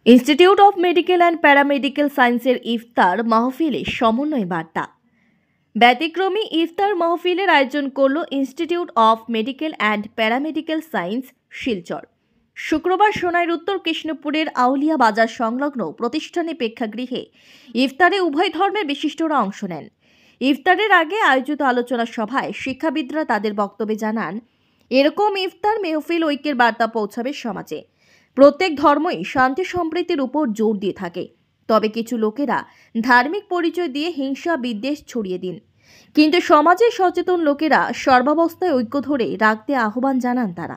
Institute of medical and paramedical সায়েন্সের ইফতার মাহফিলে সমন্বয় বার্তা। ব্যতিক্রমী ইফতার মাহফিলের আয়োজন করল institute of medical and paramedical science Silchar. শুক্রবার সোনাইর উত্তর কৃষ্ণপুরের আউলিয়া বাজার সংলগ্ন প্রতিষ্ঠানে প্রেক্ষাগৃহে ইফতারে উভয় ধর্মের বিশিষ্টরা অংশ নেন। ইফতারের আগে আয়োজিত আলোচনা সভায় শিক্ষাবিদরা তাদের বক্তব্যে জানান, এরকম ইফতার মেহফিল ঐক্যের বার্তা পৌঁছাবে সমাজে। প্রত্যেক ধর্মই শান্তি সম্প্রীতির উপর জোর দিয়ে থাকে, তবে কিছু লোকেরা ধার্মিক পরিচয় দিয়ে হিংসা বিদ্বেষ ছড়িয়ে দিন। কিন্তু সমাজে সচেতন লোকেরা সর্বাবস্থায় ঐক্য ধরে রাখতে আহ্বান জানান তারা।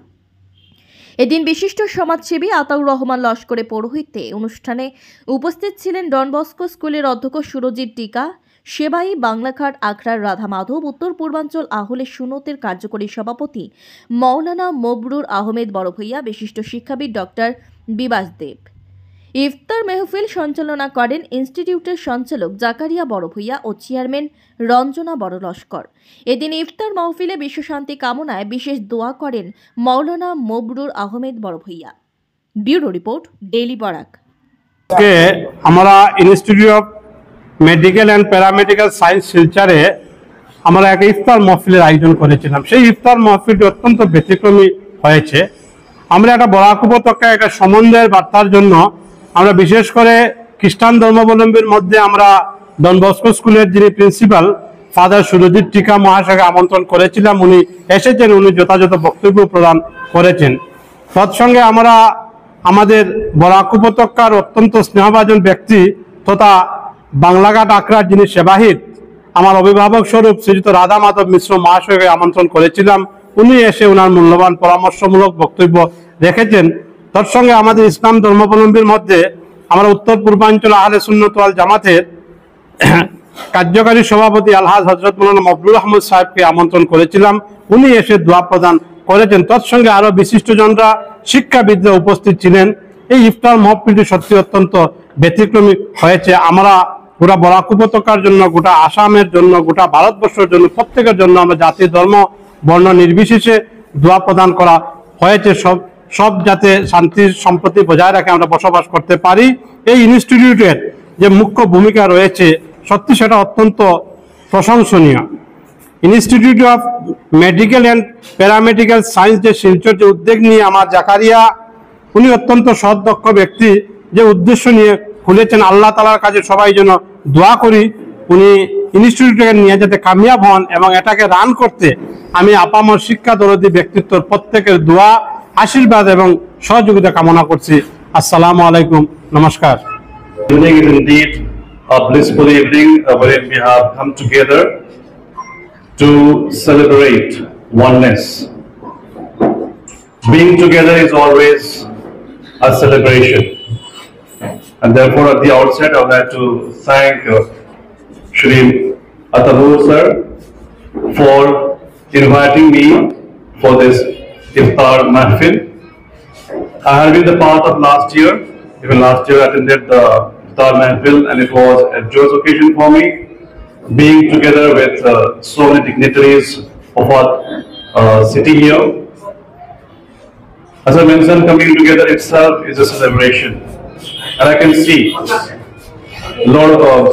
এদিন বিশিষ্ট সমাজসেবী আতাউর রহমান লস্করের পৌরোহিত্যে অনুষ্ঠানে উপস্থিত ছিলেন ডন বস্কো স্কুলের অধ্যক্ষ সুরজিৎ টিকা, সেবাই বাংলাঘাট আখড়ার রাধা মাধব, উত্তর পূর্বাঞ্চল আহলে সুন্নতের কার্যকরী সভাপতি মৌলানা মবরুর আহমেদ বড় ভূঁইয়া, বিশিষ্ট শিক্ষাবিদ ডক্টর বিবাস দেব। ইফতার মেহফিল সঞ্চালনা করেন ইনস্টিটিউটের সঞ্চালক জাকারিয়া বড় ভূঁইয়া ও চেয়ারম্যান রঞ্জনা বড় লস্কর। এদিন ইফতার মাহফিলে বিশ্বশান্তি কামনায় বিশেষ দোয়া করেন মৌলানা Mabrur Ahmed Bara Bhuiyan. Bureau report, daily Barak. আমরা institute of medical and paramedical science শিলচরে আমরা এক ইফতার মাহফিলের আয়োজন করেছিলাম। সেই ইফতার মাহফিলটি অত্যন্ত ব্যতিক্রমী হয়েছে। আমরা একটা বরাক উপত্যকায় একটা সম্বন্ধের বার্তার জন্য আমরা বিশেষ করে খ্রিস্টান ধর্মাবলম্বীর মধ্যে আমরা ডন বস্কো স্কুলের যিনি প্রিন্সিপাল ফাদার সুরজিৎ টিকা মহাশয়কে আমন্ত্রণ করেছিলাম। উনি এসেছেন, উনি যথাযথ বক্তব্য প্রদান করেছেন। তৎসঙ্গে আমরা আমাদের বরাক উপত্যকার অত্যন্ত স্নেহভাজন ব্যক্তি তথা বাংলাঘাট আখড়ার যিনি সেবাহিত আমার অভিভাবক স্বরূপ শ্রীযুক্ত রাধা মাধব মিশ্র মহাশয়কে আমন্ত্রণ করেছিলাম। উনি এসে ওনার মূল্যবান পরামর্শমূলক বক্তব্য রেখেছেন। তৎসঙ্গে আমাদের ইসলাম ধর্মাবলম্বীর মধ্যে আমরা উত্তর পূর্বাঞ্চল আহলে সুন্নাত ওয়াল জামাতের কার্যকারী সভাপতি আলহাজ হযরত মৌলানা মবরুর আহমদ সাহেবকে আমন্ত্রণ করেছিলাম। উনি এসে দোয়া প্রদান করেছেন। তৎসঙ্গে আরো বিশিষ্টজনরা শিক্ষাবিদরা উপস্থিত ছিলেন। এই ইফতার মাহফিলটি সত্যি অত্যন্ত ব্যতিক্রমী হয়েছে। আমরা গোটা বরাক উপত্যকার জন্য, গোটা আসামের জন্য, গোটা ভারতবর্ষের জন্য, প্রত্যেকের জন্য আমরা জাতি ধর্ম বর্ণ নির্বিশেষে দোয়া প্রদান করা হয়েছে। সব যাতে শান্তি সম্প্রীতি বজায় রাখে আমরা বসবাস করতে পারি। এই ইনস্টিটিউটের যে মুখ্য ভূমিকা রয়েছে সত্যি সেটা অত্যন্ত প্রশংসনীয়। Institute of medical and paramedical science যে শিলচর যে উদ্যোগ নিয়ে আমার জাকারিয়া, উনি অত্যন্ত সৎ দক্ষ ব্যক্তি, যে উদ্দেশ্য নিয়ে খুলেছেন আল্লাহ তাআলার কাছে সবাই যেন দোয়া করি উনি ইনস্টিটিউটকে নিয়ে যাতে কামিয়াব হন এবং এটাকে রান করতে আমি আপামর শিক্ষা দরদী ব্যক্তিত্বর প্রত্যেকের দোয়া, আশীর্বাদ এবং সহযোগিতা কামনা করছি। আসসালামু আলাইকুম, নমস্কার। Evening is indeed a blissful evening wherein we have come together to celebrate oneness. Being together is always a celebration, and therefore at the outset I would like to thank Shri Ataur sir for inviting me for this Iftar Mahfil. I had been the part of last year. Even last year I attended the Iftar Mahfil and it was a joyous occasion for me, being together with so many dignitaries of our city here. As I mentioned, coming together itself is a celebration, and I can see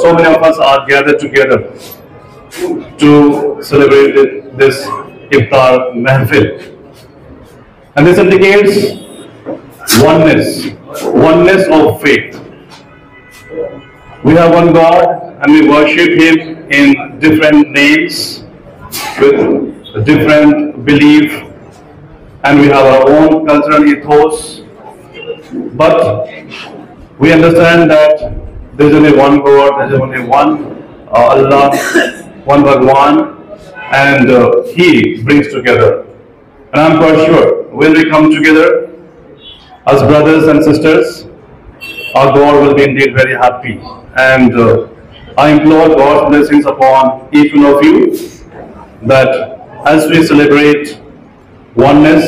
so many of us are gathered together to celebrate this Iftar Mahfil, and this indicates oneness of faith. We have one God and we worship Him in different names with different belief, and we have our own cultural ethos, but we understand that there is only one God, there is only one Allah, one Bhagwan, and He brings together. And I'm quite sure when we come together as brothers and sisters, our God will be indeed very happy. And I implore God's blessings upon each one of you, that as we celebrate oneness,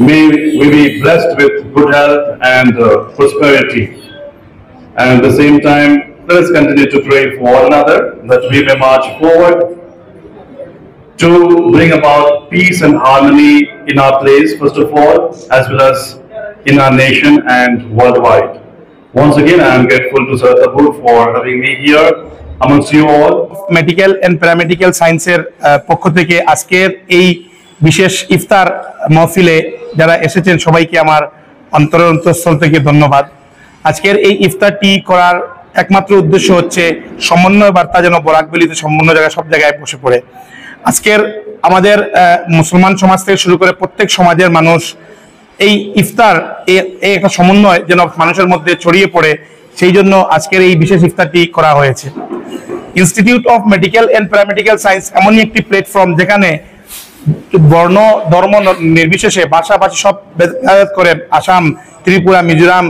may we be blessed with good health and prosperity. And at the same time, let us continue to pray for one another, that we may march forward to bring about peace and harmony in our place, first of all, as well as in our nation and worldwide. Once again, I am grateful to Sir Tabur for having me here amongst you all. Medical and paramedical সায়েন্সের পক্ষ থেকে আজকের এই বিশেষ ইফতার মাহফিলে যারা এসেছেন সবাইকে আমার অন্তরস্থল থেকে ধন্যবাদ। আজকের এই ইফতারটি করার একমাত্র উদ্দেশ্য হচ্ছে সমন্বয় বার্তা যেন বরাকভ্যালিতে সমন্বয় জায়গায় সব জায়গায় বসে পড়ে। আজকের আমাদের মুসলমান সমাজ থেকে শুরু করে প্রত্যেক সমাজের মানুষ এই ইফতার এই একটা সমন্বয় যেন মানুষের মধ্যে ছড়িয়ে পড়ে, সেই জন্য আজকের এই বিশেষ ইফতারটি করা হয়েছে। Institute of medical and paramedical science এমনই একটি প্ল্যাটফর্ম যেখানে বর্ণ ধর্ম নির্বিশেষে ভাষাভাষী সব করে আসাম, ত্রিপুরা, মিজোরাম,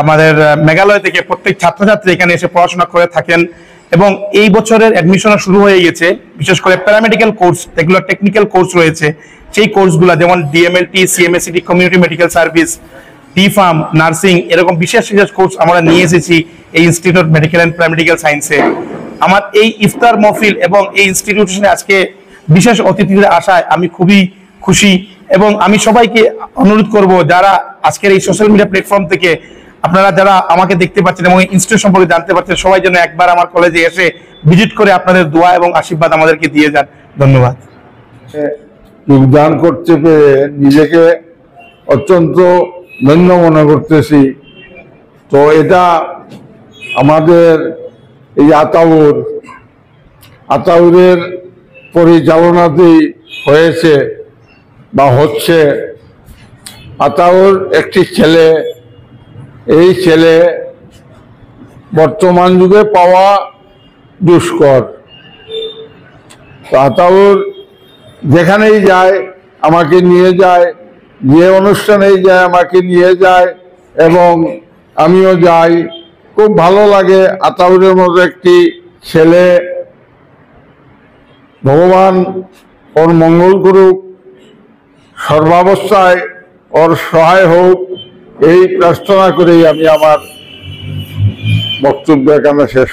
আমাদের মেঘালয় থেকে প্রত্যেক ছাত্রছাত্রী এখানে এসে পড়াশোনা করে থাকেন এবং এই বছরের অ্যাডমিশন শুরু হয়ে গেছে। বিশেষ করে প্যারামেডিক্যাল কোর্স, যেগুলো টেকনিক্যাল কোর্স রয়েছে সেই কোর্সগুলো যেমন DMLT, সিএমএসিটি, community medical service, D.Pharm, nursing, এরকম বিশেষ বিশেষ কোর্স আমরা নিয়ে এসেছি এই institute of medical and paramedical সায়েন্সে। আমার এই ইফতার মহফিল এবং এই ইনস্টিটিউশনে আজকে বিশেষ অতিথিদের আসায় আমি খুবই খুশি এবং আমি সবাইকে অনুরোধ করব যারা আজকের এই সোশ্যাল মিডিয়া প্ল্যাটফর্ম থেকে আপনারা যারা আমাকে দেখতে পাচ্ছেন এবং ইনস্টিটিউট সম্পর্কে জানতে পারছেন, সবাই যেন একবার আমার কলেজে এসে ভিজিট করে আপনাদের দোয়া এবং আশীর্বাদ আমাদেরকে দিয়ে যান। ধন্যবাদ। যোগদান করতে পেরে নিজেকে অত্যন্ত ধন্য মনে করতেছি। তো এটা আমাদের এই আতাউরের পরিচালনাতেই হয়েছে বা হচ্ছে। আতাউর একটি ছেলে, এই ছেলে বর্তমান যুগে পাওয়া দুষ্কর। তো আতাউর যেখানেই যায় আমাকে নিয়ে যায়, যে অনুষ্ঠানেই যায় আমাকে নিয়ে যায় এবং আমিও যাই। খুব ভালো লাগে। আতাউরের মতো একটি ছেলে, ভগবান ওর মঙ্গল করুক, সর্বাবস্থায় ওর সহায় হোক, এই প্রার্থনা করেই আমি আমার বক্তব্য এখানে শেষ